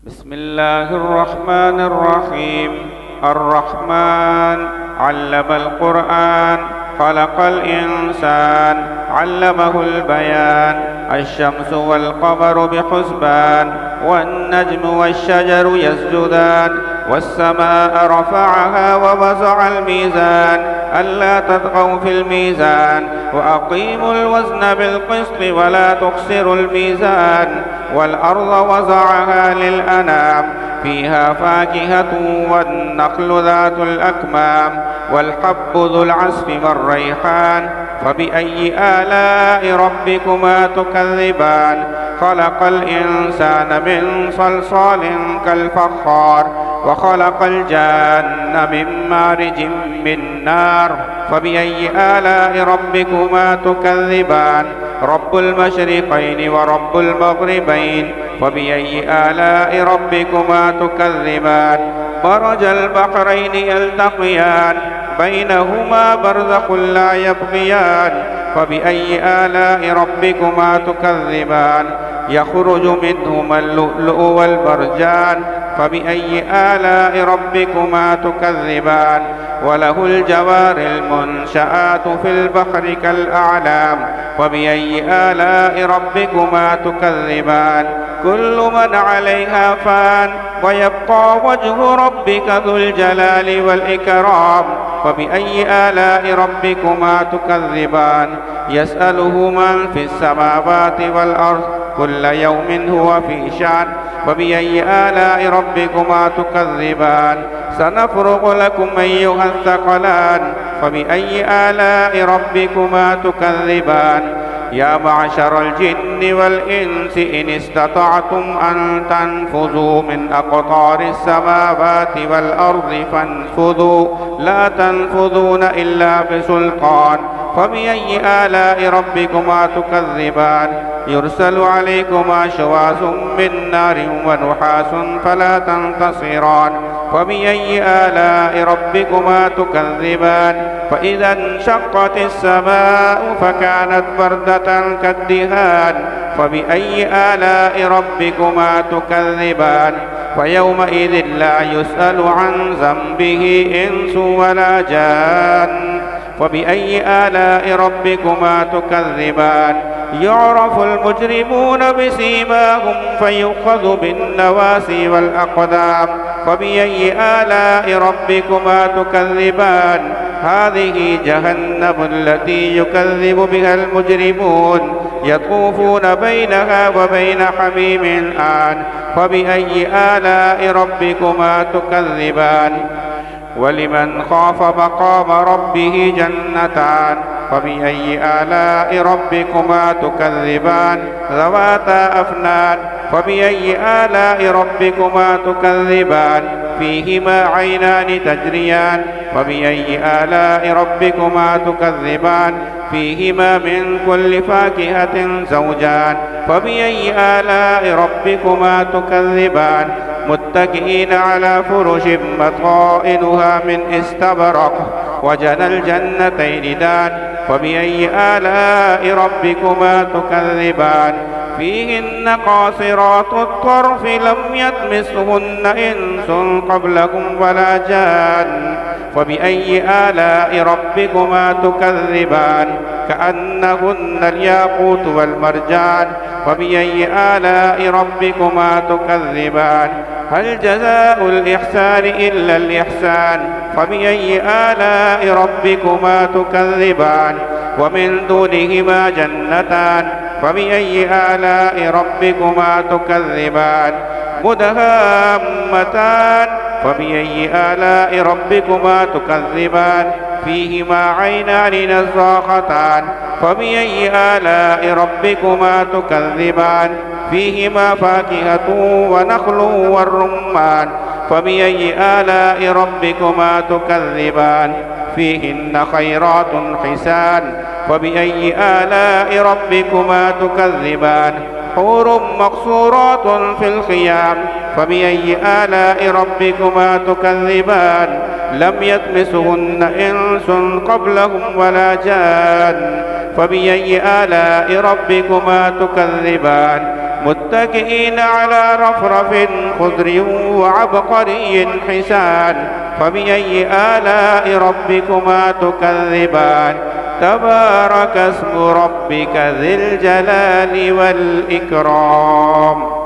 بسم الله الرحمن الرحيم. الرحمن علم القرآن، خلق الإنسان، علمه البيان. الشمس والقمر بحسبان، والنجم والشجر يسجدان. والسماء رفعها ووضع الميزان، ألا تطغوا في الميزان، وأقيموا الوزن بالقسط ولا تخسروا الميزان. والأرض وضعها للأنام، فيها فاكهة والنخل ذات الأكمام، والحب ذو العصف والريحان. فبأي آلاء ربكما تكذبان؟ خلق الإنسان من صلصال كالفخار، وخلق الجان من مارج من نار. فبأي آلاء ربكما تكذبان؟ رب المشرقين ورب المغربين. فبأي آلاء ربكما تكذبان؟ مرج البحرين يلتقيان، بينهما برزخ لا يبغيان. فبأي آلاء ربكما تكذبان؟ يخرج منهما اللؤلؤ والمرجان. فبأي آلاء ربكما تكذبان؟ وله الجوار المنشآت في البحر كالأعلام. فبأي آلاء ربكما تكذبان؟ كل من عليها فان، ويبقى وجه ربك ذو الجلال والإكرام. فبأي آلاء ربكما تكذبان؟ يسأله من في السماوات والأرض، كل يوم هو في شأن. فبأي آلاء ربكما تكذبان؟ سنفرغ لكم أيها الثقلان. فبأي آلاء ربكما تكذبان؟ يا معشر الجن والإنس إن استطعتم أن تنفذوا من أقطار السماوات والأرض فانفذوا، لا تنفذون إلا بسلطان. فبأي آلاء ربكما تكذبان؟ يرسل عليكما شواظ من نار ونحاس فلا تنتصران. فبأي آلاء ربكما تكذبان؟ فإذا انشقت السماء فكانت بردة كالدهان. فبأي آلاء ربكما تكذبان؟ فيومئذ لا يسأل عن ذنبه إنس ولا جان. فبأي آلاء ربكما تكذبان؟ يعرف المجرمون بسيماهم فيؤخذ بالنواسي والأقدام. فبأي آلاء ربكما تكذبان؟ هذه جهنم التي يكذب بها المجرمون، يطوفون بينها وبين حميم آن. فبأي آلاء ربكما تكذبان؟ ولمن خاف مقام ربه جنتان. فبأي آلاء ربكما تكذبان؟ ذواتا أفنان. فبأي آلاء ربكما تكذبان؟ فيهما عينان تجريان. فبأي آلاء ربكما تكذبان؟ فيهما من كل فاكهة زوجان. فبأي آلاء ربكما تكذبان؟ متكئين على فرش بطائنها من استبرق، وجنى الجنتين دان. فبأي آلاء ربكما تكذبان؟ فيهن قاصرات الطرف لم يطمثهن إنس قبلكم ولا جان. فبأي آلاء ربكما تكذبان؟ كأنهن الياقوت والمرجان. فبأي آلاء ربكما تكذبان؟ هل جزاء الإحسان إلا الإحسان؟ فبأي آلاء ربكما تكذبان؟ ومن دونهما جنتان. فبأي آلاء ربكما تكذبان؟ مدهامتان. فبأي آلاء ربكما تكذبان؟ فيهما عينان نضاختان. فبأي آلاء ربكما تكذبان؟ فيهما فاكهة ونخل والرمان. فبأي آلاء ربكما تكذبان؟ فيهن خيرات حسان. فبأي آلاء ربكما تكذبان؟ حور مقصورات في الخيام. فبأي آلاء ربكما تكذبان؟ لم يطمثهن إنس قبلهم ولا جان. فبأي آلاء ربكما تكذبان؟ متكئين على رفرف خضر وعبقري حسان فبأي آلاء ربكما تكذبان تبارك اسم ربك ذي الجلال والإكرام